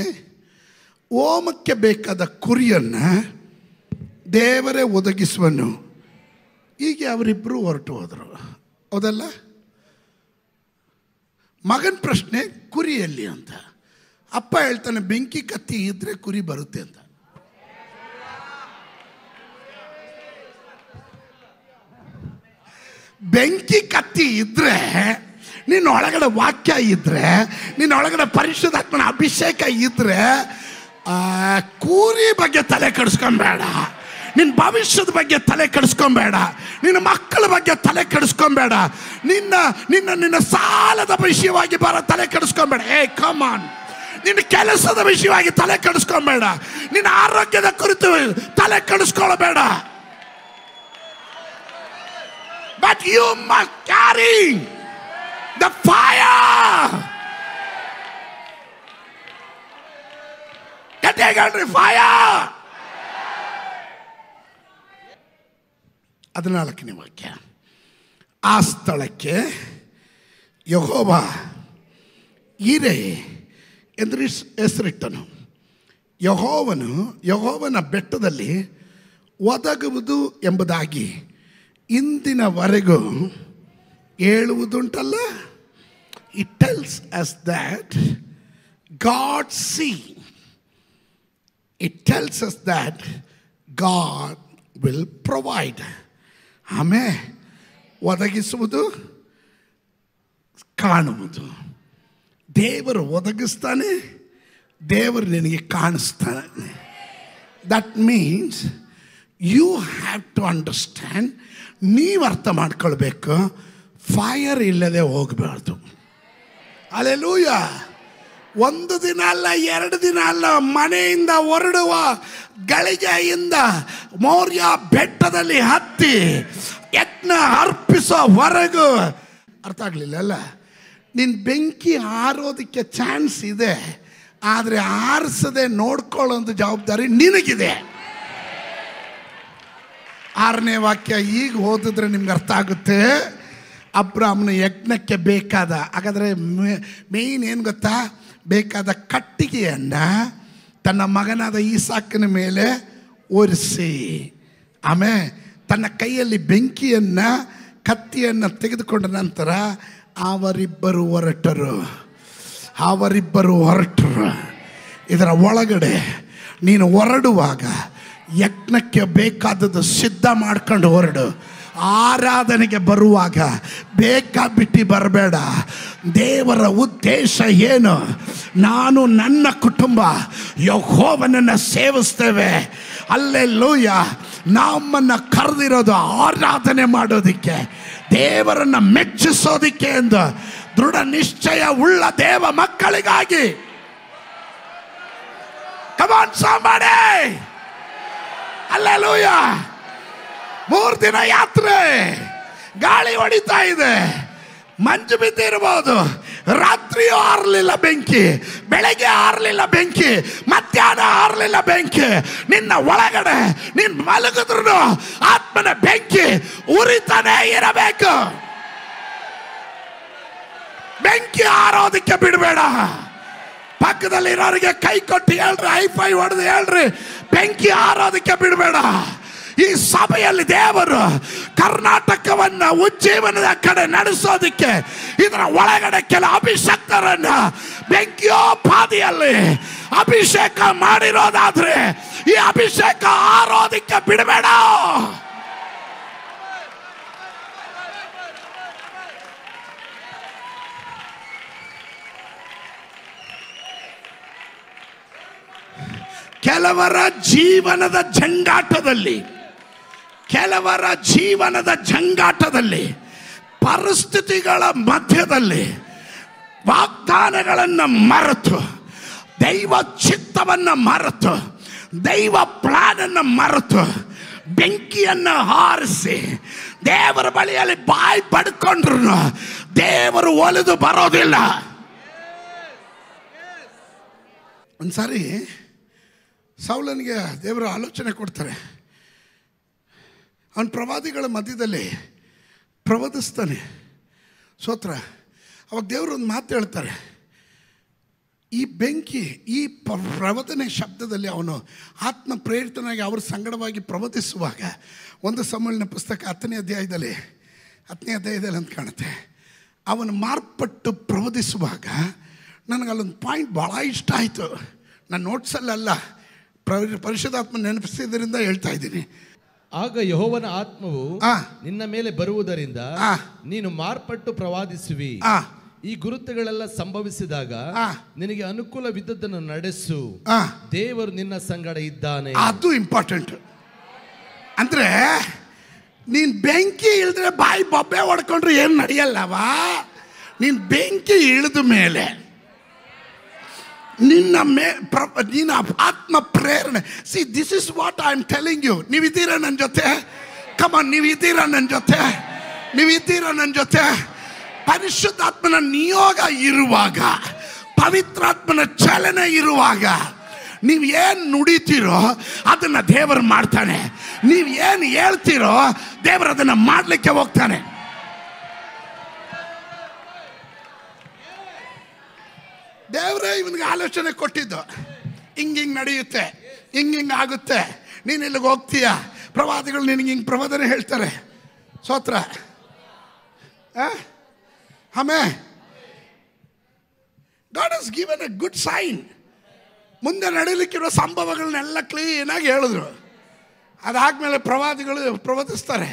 ಹೋಮಕ್ಕೆ ಬೇಕಾದ ಕುರಿಯನ್ನು ದೇವರೇ ಒದಗಿಸುವನು. ಹೀಗೆ ಅವರಿಬ್ಬರು ಹೊರಟು ಹೋದರು. ಹೌದಲ್ಲ? ಮಗನ ಪ್ರಶ್ನೆ ಕುರಿಯಲ್ಲಿ ಅಂತ. ಅಪ್ಪ ಹೇಳ್ತಾನೆ ಬೆಂಕಿ ಕತ್ತಿ ಇದ್ರೆ ಕುರಿ ಬರುತ್ತೆ ಅಂತ. ಬೆಂಕಿ ಕತ್ತಿ ಇದ್ರೆ, ನಿನ್ನ ಒಳಗಡೆ ವಾಕ್ಯ ಇದ್ರೆ, ನಿನ್ನ ಒಳಗಡೆ ಪರಿಶುದ್ಧಾತ್ಮನ ಅಭಿಷೇಕ ಇದ್ರೆ, ಕೂರಿ ಬಗ್ಗೆ ತಲೆ ಕೆಡಿಸ್ಕೊಂಬೇಡ. ನಿನ್ನ ಭವಿಷ್ಯದ ಬಗ್ಗೆ ತಲೆ ಕೆಡಿಸ್ಕೊಂಬೇಡ. ನಿನ್ನ ಮಕ್ಕಳ ಬಗ್ಗೆ ತಲೆ ಕೆಡಿಸ್ಕೊಂಬೇಡ. ನಿನ್ನ ಸಾಲದ ವಿಷಯವಾಗಿ ತಲೆ ಕೆಡಿಸ್ಕೊಂಬೇಡ. Come on. ನಿನ್ನ ಕೆಲಸದ ವಿಷಯವಾಗಿ ತಲೆ ಕೆಡಿಸ್ಕೊಂಬೇಡ. ನಿನ್ನ ಆರೋಗ್ಯದ ಕುರಿತು ತಲೆ ಕೆಡಿಸ್ಕೊಳ್ಬೇಡ. But you must carry the fire. Get the fire. 14ನೇ ವಾಕ್ಯ. ಆ ಸ್ಥಳಕ್ಕೆ ಯೆಹೋವ ಈರೆ ಎಂದು ಹೆಸರಿಟ್ಟನು. ಯೆಹೋವನ ಬೆಟ್ಟದಲ್ಲಿ ಒದಗುವುದು ಎಂಬುದಾಗಿ ಇಂದಿನವರೆಗೂ ಹೇಳುವುದುಂಟಲ್ಲ. It tells us that God see. It tells us that God will provide. ಆಮೇಲೆ ಒದಗಿಸುವುದು, ಕಾಣುವುದು. ದೇವರು ಒದಗಿಸ್ತಾನೆ, ದೇವರು ನಿನಗೆ ಕಾಣಿಸ್ತಾನೆ. That means you have to understand. ನೀವು ಅರ್ಥ ಮಾಡ್ಕೊಳ್ಬೇಕು, ಫೈರ್ ಇಲ್ಲದೆ ಹೋಗಬಾರ್ದು. ಹಲ್ಲೆಲೂಯ. ಒಂದು ದಿನ ಅಲ್ಲ, 2 ದಿನ ಅಲ್ಲ, ಮನೆಯಿಂದ ಹೊರಡುವ ಗಳಿಗೆಯಿಂದ ಮೌರ್ಯ ಬೆಟ್ಟದಲ್ಲಿ ಹತ್ತಿ ಯಜ್ಞ ಅರ್ಪಿಸೋವರೆಗೂ. ಅರ್ಥ ಆಗಲಿಲ್ಲ ಅಲ್ಲ? ನಿನ್ನ ಬೆಂಕಿ ಆರೋದಕ್ಕೆ ಚಾನ್ಸ್ ಇದೆ, ಆದರೆ ಆರಿಸದೆ ನೋಡ್ಕೊಳ್ಳೋ ಜವಾಬ್ದಾರಿ ನಿನಗಿದೆ. 6ನೇ ವಾಕ್ಯ ಈಗ ಓದಿದ್ರೆ ನಿಮ್ಗೆ ಅರ್ಥ ಆಗುತ್ತೆ. ಅಬ್ರಾಮನ ಯಜ್ಞಕ್ಕೆ ಬೇಕಾದ, ಹಾಗಾದರೆ ಮೇಯ್ನ್ ಏನು ಗೊತ್ತಾ, ಬೇಕಾದ ಕಟ್ಟಿಗೆಯನ್ನು ತನ್ನ ಮಗನಾದ ಈಸಾಕನ ಮೇಲೆ ಒರೆಸಿ, ಆಮೇಲೆ ತನ್ನ ಕೈಯಲ್ಲಿ ಬೆಂಕಿಯನ್ನು ಕತ್ತಿಯನ್ನು ತೆಗೆದುಕೊಂಡ ನಂತರ ಅವರಿಬ್ಬರು ಹೊರಟರು. ಇದರ ಒಳಗಡೆ ನೀನು ಹೊರಡುವಾಗ ಯಜ್ಞಕ್ಕೆ ಬೇಕಾದದ್ದು ಸಿದ್ಧ ಮಾಡ್ಕೊಂಡು ಹೊರಡು. ಆರಾಧನೆಗೆ ಬರುವಾಗ ಬೇಕಾಬಿಟ್ಟಿ ಬರಬೇಡ. ದೇವರ ಉದ್ದೇಶ ಏನು? ನಾನು ನನ್ನ ಕುಟುಂಬ ಯೆಹೋವನನ್ನು ಸೇವಿಸ್ತೇವೆ. ಹಲ್ಲೆಲೂಯ. ನಮ್ಮನ್ನು ಕರೆದಿರೋದು ಆರಾಧನೆ ಮಾಡೋದಕ್ಕೆ, ದೇವರನ್ನು ಮೆಚ್ಚಿಸೋದಕ್ಕೆ ಎಂದು ದೃಢ ನಿಶ್ಚಯ ಉಳ್ಳ ದೇವ ಮಕ್ಕಳಿಗಾಗಿ. Come on somebody. ಹಲ್ಲೆಲೂಯ. 3 ದಿನ ಯಾತ್ರೆ, ಗಾಳಿ ಹೊಡಿತಾ ಇದೆ, ಮಂಜು ಬಿದ್ದಿರಬಹುದು, ರಾತ್ರಿಯೂ ಆರಲಿಲ್ಲ ಬೆಂಕಿ, ಬೆಳಗ್ಗೆ ಆರಲಿಲ್ಲ ಬೆಂಕಿ, ಮಧ್ಯಾಹ್ನ ಆರಲಿಲ್ಲ ಬೆಂಕಿ. ನಿನ್ನ ಒಳಗಡೆ ನೀನು ಮಲಗಿದ್ರು ಆತ್ಮನ ಬೆಂಕಿ ಉರಿತಾನೆ ಇರಬೇಕು. ಬೆಂಕಿ ಆರೋದಕ್ಕೆ ಬಿಡಬೇಡ. ಪಕ್ಕದಲ್ಲಿರೋರಿಗೆ ಕೈ ಕೊಟ್ಟು ಹೇಳ್ರಿ, ಹೈ-ಫೈ ಹೊಡೆದು ಹೇಳ್ರಿ, ಬೆಂಕಿ ಆರೋದಕ್ಕೆ ಬಿಡಬೇಡ. ಈ ಸಭೆಯಲ್ಲಿ ದೇವರು ಕರ್ನಾಟಕವನ್ನ ಉಜ್ಜೀವನದ ಕಡೆ ನಡೆಸೋದಕ್ಕೆ ಇದರ ಒಳಗಡೆ ಕೆಲ ಅಭಿಷಕ್ತರನ್ನ ಬೆಂಕಿಯೋಪಾದಿಯಲ್ಲಿ ಅಭಿಷೇಕ ಮಾಡಿರೋದಾದ್ರೆ ಈ ಅಭಿಷೇಕ ಆರೋದಕ್ಕೆ ಬಿಡಬೇಡ. ಕೆಲವರ ಜೀವನದ ಜಂಗಾಟದಲ್ಲಿ ಪರಿಸ್ಥಿತಿಗಳ ಮಧ್ಯದಲ್ಲಿ ವಾಗ್ದಾನಗಳನ್ನು ಮರೆತು, ದೈವ ಚಿತ್ತವನ್ನು ಮರೆತು, ದೈವ ಪ್ಲಾನ್ ಅನ್ನು ಮರೆತು ಬೆಂಕಿಯನ್ನು ಹಾರಿಸಿ ದೇವರ ಬಳಿಯಲ್ಲಿ ಬಾಯಿ ಪಡ್ಕೊಂಡ್ರು ದೇವರು ಒಲಿದು ಬರೋದಿಲ್ಲ. ಒಂದ್ಸಾರಿ ಸೌಲನಿಗೆ ದೇವರು ಆಲೋಚನೆ ಕೊಡ್ತಾರೆ. ಅವನ ಪ್ರವಾದಿಗಳ ಮಧ್ಯದಲ್ಲಿ ಪ್ರವಾದಿಸ್ತಾನೆ. ಸ್ತೋತ್ರ. ಅವಾಗ ದೇವರು ಒಂದು ಮಾತು ಹೇಳ್ತಾರೆ. ಈ ಬೆಂಕಿ, ಈ ಪ್ರವಚನೆ ಶಬ್ದದಲ್ಲಿ ಅವನು ಆತ್ಮ ಪ್ರೇರಿತನಾಗಿ ಅವ್ರ ಸಂಗಡವಾಗಿ ಪ್ರವಚಿಸುವಾಗ 1 ಸಮುವೇಲನ ಪುಸ್ತಕ 10ನೇ ಅಧ್ಯಾಯದಲ್ಲಿ ಅಂತ ಕಾಣುತ್ತೆ. ಅವನು ಮಾರ್ಪಟ್ಟು ಪ್ರವಚಿಸುವಾಗ ನನಗಲ್ಲೊಂದು ಪಾಯಿಂಟ್ ಭಾಳ ಇಷ್ಟ ಆಯಿತು. ನಾನು ನೋಟ್ಸಲ್ಲ, ಪರಿಶುದ್ಧಾತ್ಮ ನೆನಪಿಸಿದ್ರಿಂದ ಹೇಳ್ತಾ ಇದ್ದೀನಿ. ಆಗ ಯೆಹೋವನ ಆತ್ಮವು ನಿನ್ನ ಮೇಲೆ ಬರುವುದರಿಂದ ನೀನು ಮಾರ್ಪಟ್ಟು ಪ್ರವಾದಿಸುವಿ. ಈ ಗುರುತುಗಳೆಲ್ಲ ಸಂಭವಿಸಿದಾಗ ನಿನಗೆ ಅನುಕೂಲವಿದ್ದದ್ದನ್ನು ನಡೆಸು, ದೇವರು ನಿನ್ನ ಸಂಗಡ ಇದ್ದಾನೆ. ಅದು ಇಂಪಾರ್ಟೆಂಟ್. ಅಂದ್ರೆ ನೀನ್ ಬೆಂಕಿ ಇಳಿದ್ರೆ ಬಾಯಿ ಬೊಬ್ಬೆ ಹೊಡ್ಕೊಂಡ್ರೆ ಏನು ನಡೆಯಲ್ಲವಾ? ನೀನ್ ಬೆಂಕಿ ಇಳಿದ ಮೇಲೆ ನಿನ್ನ ಆತ್ಮ ಪ್ರೇರಣೆ. See, this is what I am telling you. ನೀವಿದ್ದೀರಾ ನನ್ನ ಜೊತೆ? ಕಮಾನ್, ನೀವಿದ್ದೀರಾ ನನ್ನ ಜೊತೆ? ಪರಿಶುದ್ಧಾತ್ಮನ ನಿಯೋಗ ಇರುವಾಗ, ಪವಿತ್ರಾತ್ಮನ ಚಲನೆ ಇರುವಾಗ ನೀವು ಏನು ನುಡಿತೀರೋ ಅದನ್ನು ದೇವರು ಮಾಡ್ತಾನೆ. ನೀವು ಏನು ಹೇಳ್ತೀರೋ ದೇವರು ಅದನ್ನು ಮಾಡಲಿಕ್ಕೆ ಹೋಗ್ತಾನೆ. ದೇವರೇ ಇವನಿಗೆ ಆಲೋಚನೆ ಕೊಟ್ಟಿದ್ದು. ಹಿಂಗೆ ನಡೆಯುತ್ತೆ, ಹಿಂಗೆ ಆಗುತ್ತೆ, ನೀನು ಇಲ್ಲಿಗೆ ಹೋಗ್ತೀಯ, ಪ್ರವಾದಿಗಳು ನಿನಗೆ ಹಿಂಗೆ ಪ್ರವಾದನೆ ಹೇಳ್ತಾರೆ. ಸ್ತೋತ್ರ. ಆಮೇಲೆ God has given a good sign. ಮುಂದೆ ನಡೀಲಿಕ್ಕಿರೋ ಸಂಭವಗಳನ್ನೆಲ್ಲ ಕ್ಲೀನಾಗಿ ಹೇಳಿದ್ರು. ಅದಾದ್ಮೇಲೆ ಪ್ರವಾದಿಗಳು ಪ್ರವದಿಸ್ತಾರೆ.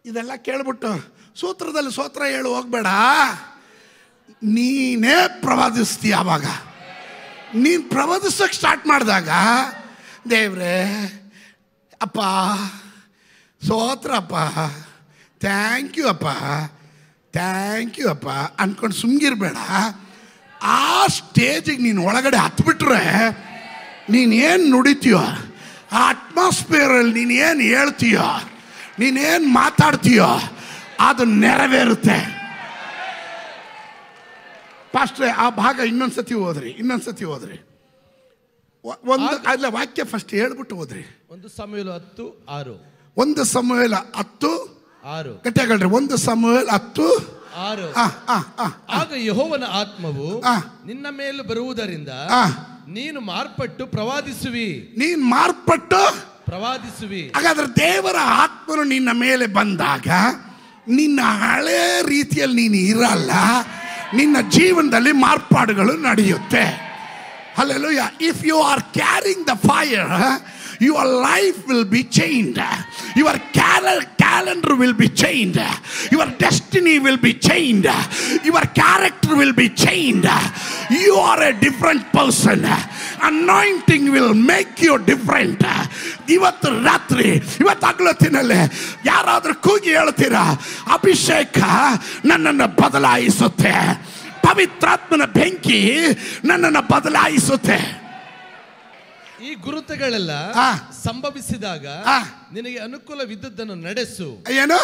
ಇದೆಲ್ಲ ಕೇಳ್ಬಿಟ್ಟು ಸೂತ್ರದಲ್ಲಿ ಸ್ತೋತ್ರ ಹೇಳು ಹೋಗ್ಬೇಡ, ನೀನೇ ಪ್ರವಾದಿಸ್ತೀಯ. ಆವಾಗ ನೀನು ಪ್ರವಾದಿಸೋಕೆ ಸ್ಟಾರ್ಟ್ ಮಾಡಿದಾಗ ದೇವ್ರೇ ಅಪ್ಪ ಸ್ತೋತ್ರ ಅಪ್ಪ, ಥ್ಯಾಂಕ್ ಯು ಅಪ್ಪ, ಥ್ಯಾಂಕ್ ಯು ಅಪ್ಪ ಅಂದ್ಕೊಂಡು ಸುಮ್ಗಿರ್ಬೇಡ. ಆ ಸ್ಟೇಜಿಗೆ ನೀನು ಒಳಗಡೆ ಹತ್ಬಿಟ್ರೆ ನೀನೇನು ನುಡಿತೀಯೋ, ಆ ಅಟ್ಮಾಸ್ಫಿಯರಲ್ಲಿ ನೀನೇನು ಹೇಳ್ತೀಯೋ, ನೀನೇನು ಮಾತಾಡ್ತೀಯೋ ಅದು ನೆರವೇರುತ್ತೆ. ಪಾಸ್ಟ್ರೆ ಆ ಭಾಗ ಇನ್ನೊಂದ್ಸತಿ ಓದ್ರಿ. ಒಂದು ಅಲ್ಲ ವಾಕ್ಯ ಫಸ್ಟ್ ಹೇಳ್ಬಿಟ್ಟು ಓದ್ರಿ. 1 ಸಮುವೇಲ 10:6. 1 ಸಮುವೇಲ 10:6 ಗಟ್ಟಿಯಾಗಲ್ರಿ. 1 ಸಮುವೇಲ 10:6. ಆಗ ಯೆಹೋವನ ಆತ್ಮವು ನಿನ್ನ ಮೇಲೆ ಬರುವುದರಿಂದ ನೀನು ಮಾರ್ಪಟ್ಟು ಪ್ರವಾದಿಸುವಿ. ಹಾಗಾದ್ರೆ ದೇವರ ಆತ್ಮನು ನಿನ್ನ ಮೇಲೆ ಬಂದಾಗ ನಿನ್ನ ಹಳೆ ರೀತಿಯಲ್ಲಿ ನೀನು ಇರಲ್ಲ, ನಿನ್ನ ಜೀವನದಲ್ಲಿ ಮಾರ್ಪಾಡುಗಳು ನಡೆಯುತ್ತೆ. Hallelujah. If you are carrying the fire, your life will be changed. Your calendar will be changed. Your destiny will be changed. Your character will be changed. You are a different person. Anointing will make you different. ಇವತ್ತು ರಾತ್ರಿ, ಇವತ್ತು ಹಗಲೊತ್ತಿನಲ್ಲಿ ಯಾರಾದ್ರೂ ಕೂಗಿ ಹೇಳ್ತೀರಾ, ಅಭಿಷೇಕ ನನ್ನನ್ನು ಬದಲಾಯಿಸುತ್ತೆ, ಪವಿತ್ರಾತ್ಮನ ಬೆಂಕಿ ನನ್ನನ್ನು ಬದಲಾಯಿಸುತ್ತೆ. ಈ ಗುರುತುಗಳೆಲ್ಲ ಸಂಭವಿಸಿದಾಗ ನಿನಗೆ ಅನುಕೂಲವಿದ್ದದ್ದನ್ನು ನಡೆಸು. ಏನು?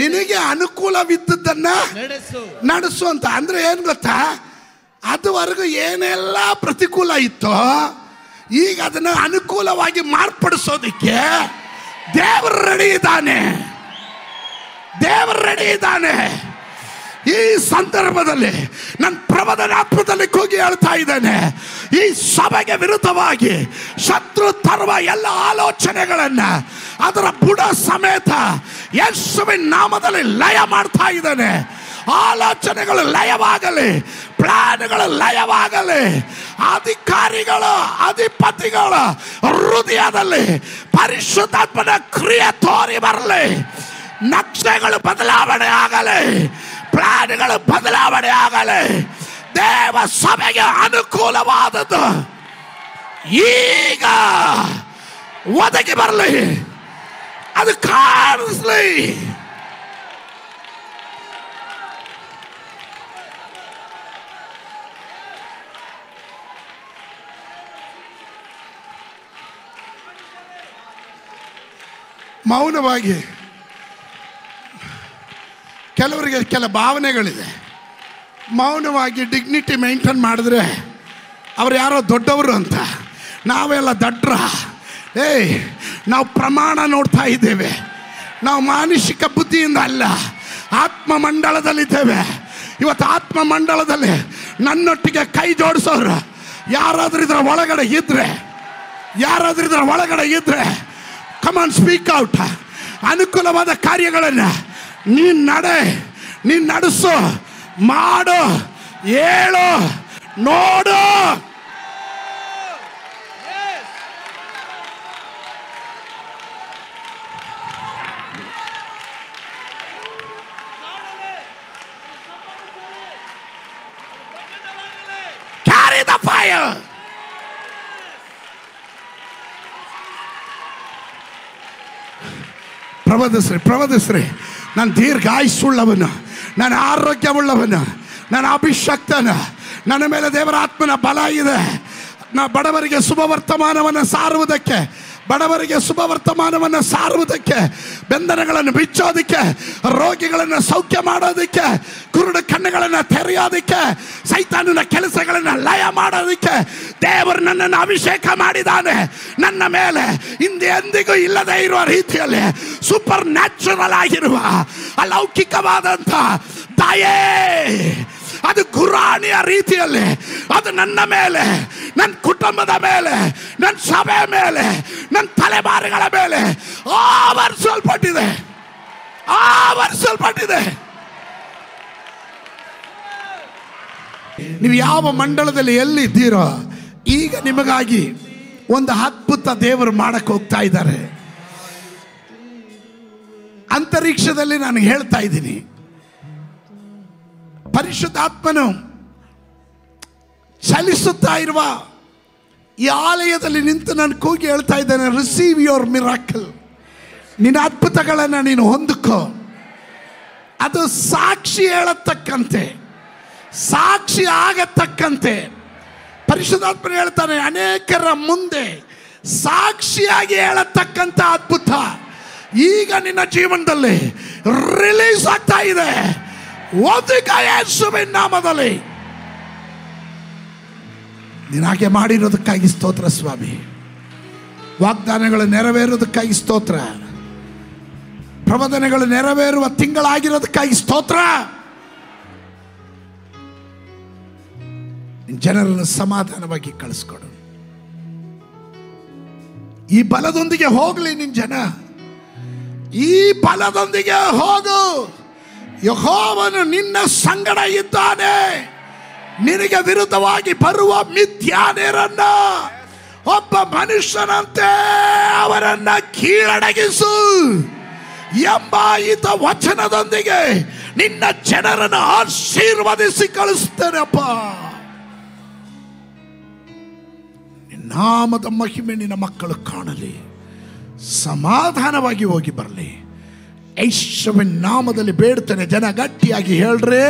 ನಿನಗೆ ಅನುಕೂಲವಿದ್ದದ್ದನ್ನ ನಡೆಸು ಅಂತ ಅಂದ್ರೆ ಏನ್ ಗೊತ್ತಾ? ಅದುವರೆಗೂ ಏನೆಲ್ಲ ಪ್ರತಿಕೂಲ ಇತ್ತೋ ಈಗ ಅದನ್ನ ಅನುಕೂಲವಾಗಿ ಮಾರ್ಪಡಿಸೋದಿಕ್ಕೆ ದೇವರು ರೆಡಿ ಇದ್ದಾನೆ. ಈ ಸಂದರ್ಭದಲ್ಲಿ ನನ್ನ ಪ್ರವಚನಾತ್ಮದಲ್ಲಿ ಕೂಗಿ ಹೇಳ್ತಾ ಇದ್ದೇನೆ, ಈ ಸಭೆಗೆ ವಿರುದ್ಧವಾಗಿ ಶತ್ರು ತರುವ ಎಲ್ಲ ಆಲೋಚನೆಗಳನ್ನ ಅದರ ಬುಡ ಸಮೇತ ಯೇಸುವಿನ ನಾಮದಲ್ಲಿ ಲಯ ಮಾಡ್ತಾ ಇದ್ದಾನೆ. ಆಲೋಚನೆಗಳು ಲಯವಾಗಲಿ, ಪ್ಲಾನ್ಗಳು ಲಯವಾಗಲಿ, ಅಧಿಕಾರಿಗಳು ಅಧಿಪತಿಗಳ ಹೃದಯದಲ್ಲಿ ಪರಿಶುದ್ಧಾತ್ಮನ ಕ್ರಿಯೆ ತೋರಿ ಬರಲಿ, ನಕ್ಷೆಗಳು ಬದಲಾವಣೆ ಆಗಲಿ, ಪ್ಲಾನ್ಗಳು ಬದಲಾವಣೆ ಆಗಲಿ. ದೇವ ಸಭೆಗೆ ಅನುಕೂಲವಾದದ್ದು ಈಗ ಒದಗಿ ಬರಲಿ, ಅದು ಕಾಣಿಸ್ಲಿ. ಮೌನವಾಗಿ ಕೆಲವರಿಗೆ ಕೆಲ ಭಾವನೆಗಳಿದೆ. ಮೌನವಾಗಿ ಡಿಗ್ನಿಟಿ ಮೇಂಟೈನ್ ಮಾಡಿದ್ರೆ ಅವ್ರು ಯಾರೋ ದೊಡ್ಡವರು ಅಂತ, ನಾವೆಲ್ಲ ದಡ್ರ. ನಾವು ಪ್ರಮಾಣ ನೋಡ್ತಾ ಇದ್ದೇವೆ, ನಾವು ಮಾನಸಿಕ ಬುದ್ಧಿಯಿಂದ ಅಲ್ಲ, ಆತ್ಮ ಮಂಡಲದಲ್ಲಿದ್ದೇವೆ. ಇವತ್ತು ಆತ್ಮ ಮಂಡಲದಲ್ಲಿ ನನ್ನೊಟ್ಟಿಗೆ ಕೈ ಜೋಡಿಸೋರು ಯಾರಾದ್ರೂ ಇದರ ಒಳಗಡೆ ಇದ್ರೆ ಕಮ್ ಆನ್ ಸ್ಪೀಕ್ ಔಟ್. ಅನುಕೂಲವಾದ ಕಾರ್ಯಗಳನ್ನು ನೀನು ನಡೆಸು, ಮಾಡು, ಹೇಳು, ನೋಡು. Carry the fire. ಪ್ರವದಿಸ್ರಿ. ನಾನು ದೀರ್ಘಾಯುಸ್ಸುಳ್ಳವನು, ನಾನು ಆರೋಗ್ಯವುಳ್ಳವನು, ನಾನು ಅಭಿಷಕ್ತನ, ನನ್ನ ಮೇಲೆ ದೇವರ ಆತ್ಮನ ಬಲ ಇದೆ. ನಾ ಬಡವರಿಗೆ ಶುಭವರ್ತಮಾನವನ್ನು ಸಾರುವುದಕ್ಕೆ, ಬಂಧನಗಳನ್ನು ಬಿಚ್ಚೋದಕ್ಕೆ, ರೋಗಿಗಳನ್ನು ಸೌಖ್ಯ ಮಾಡೋದಕ್ಕೆ, ಕುರುಡ ಕಣ್ಣುಗಳನ್ನು ತೆರೆಯೋದಕ್ಕೆ, ಸೈತಾನನ ಕೆಲಸಗಳನ್ನು ಲಯ ಮಾಡೋದಕ್ಕೆ ದೇವರು ನನ್ನನ್ನು ಅಭಿಷೇಕ ಮಾಡಿದ್ದಾನೆ. ನನ್ನ ಮೇಲೆ ಹಿಂದೆ ಎಂದಿಗೂ ಇಲ್ಲದೆ ಇರುವ ರೀತಿಯಲ್ಲಿ ಸೂಪರ್ ನ್ಯಾಚುರಲ್ ಆಗಿರುವ ಅಲೌಕಿಕವಾದಂಥ ದಯೆ, ಅದು ಗುರಾಣಿಯ ರೀತಿಯಲ್ಲಿ ಅದು ನನ್ನ ಮೇಲೆ, ನನ್ನ ಕುಟುಂಬದ ಮೇಲೆ, ನನ್ನ ಸಭೆ ಮೇಲೆ, ನನ್ನ ತಲೆಮಾರುಗಳ ಮೇಲೆ ಆವರಿಸಲ್ಪಟ್ಟಿದೆ, ಆವರಿಸಲ್ಪಟ್ಟಿದೆ. ನೀವು ಯಾವ ಮಂಡಲದಲ್ಲಿ ಎಲ್ಲಿದ್ದೀರೋ ಈಗ ನಿಮಗಾಗಿ ಒಂದು ಅದ್ಭುತ ದೇವರು ಮಾಡಕ್ಕೆ ಹೋಗ್ತಾ ಇದ್ದಾರೆ. ಅಂತರಿಕ್ಷದಲ್ಲಿ ನಾನು ಹೇಳ್ತಾ ಇದ್ದೀನಿ, ಪರಿಶುದ್ಧಾತ್ಮನು ಚಲಿಸುತ್ತಾ ಇರುವ ಈ ಆಲಯದಲ್ಲಿ ನಿಂತು ನಾನು ಕೂಗಿ ಹೇಳ್ತಾ ಇದ್ದೇನೆ, ರಿಸೀವ್ ಯುವರ್ ಮಿರಾಕಲ್. ನಿನ್ನ ಅದ್ಭುತಗಳನ್ನು ನೀನು ಹೊಂದಿಕೋ. ಅದು ಸಾಕ್ಷಿ ಹೇಳತಕ್ಕಂತೆ, ಸಾಕ್ಷಿ ಆಗತಕ್ಕಂತೆ ಪರಿಶುದ್ಧಾತ್ಮ ಹೇಳ್ತಾನೆ, ಅನೇಕರ ಮುಂದೆ ಸಾಕ್ಷಿಯಾಗಿ ಹೇಳತಕ್ಕಂಥ ಅದ್ಭುತ ಈಗ ನಿನ್ನ ಜೀವನದಲ್ಲಿ ರಿಲೀಸ್ ಆಗ್ತಾ ಇದೆ. ಯೇಸುವಿನ ನಾಮದಲ್ಲಿ ನೀನಾಗೆ ಮಾಡಿರೋದಕ್ಕಾಗಿ ಸ್ತೋತ್ರ ಸ್ವಾಮಿ. ವಾಗ್ದಾನಗಳು ನೆರವೇರೋದಕ್ಕಾಗಿ ಸ್ತೋತ್ರ. ಪ್ರವಚನಗಳು ನೆರವೇರುವ ತಿಂಗಳಾಗಿರೋದಕ್ಕಾಗಿ ಸ್ತೋತ್ರ. ಜನರನ್ನು ಸಮಾಧಾನವಾಗಿ ಕಳಿಸ್ಕೊಡು. ಈ ಬಲದೊಂದಿಗೆ ಹೋಗ್ಲಿ ನಿನ್ನ ಜನ, ಈ ಬಲದೊಂದಿಗೆ ಹೋಗು. ಯೆಹೋವನು ನಿನ್ನ ಸಂಗಡ ಇದ್ದಾನೆ. ನಿನಗೆ ವಿರುದ್ಧವಾಗಿ ಬರುವ ಮಿಥ್ಯಾನೇರನ್ನ ಒಬ್ಬ ಮನುಷ್ಯನಂತೆ ಅವರನ್ನ ಕೀಳಡಗಿಸು ಎಂಬ ಈತ ವಚನದೊಂದಿಗೆ ನಿನ್ನ ಜನರನ್ನು ಆಶೀರ್ವದಿಸಿ ಕಳಿಸ್ತೇನಪ್ಪ. ನಾಮದ ಮಹಿಮೆ ನಿನ್ನ ಮಕ್ಕಳು ಕಾಣಲಿ, ಸಮಾಧಾನವಾಗಿ ಹೋಗಿ ಬರಲಿ. ಯೇಸುವಿನ ನಾಮದಲ್ಲಿ ಬೇಡ್ತೇನೆ. ಜನ ಗಟ್ಟಿಯಾಗಿ ಹೇಳ್ರಿ.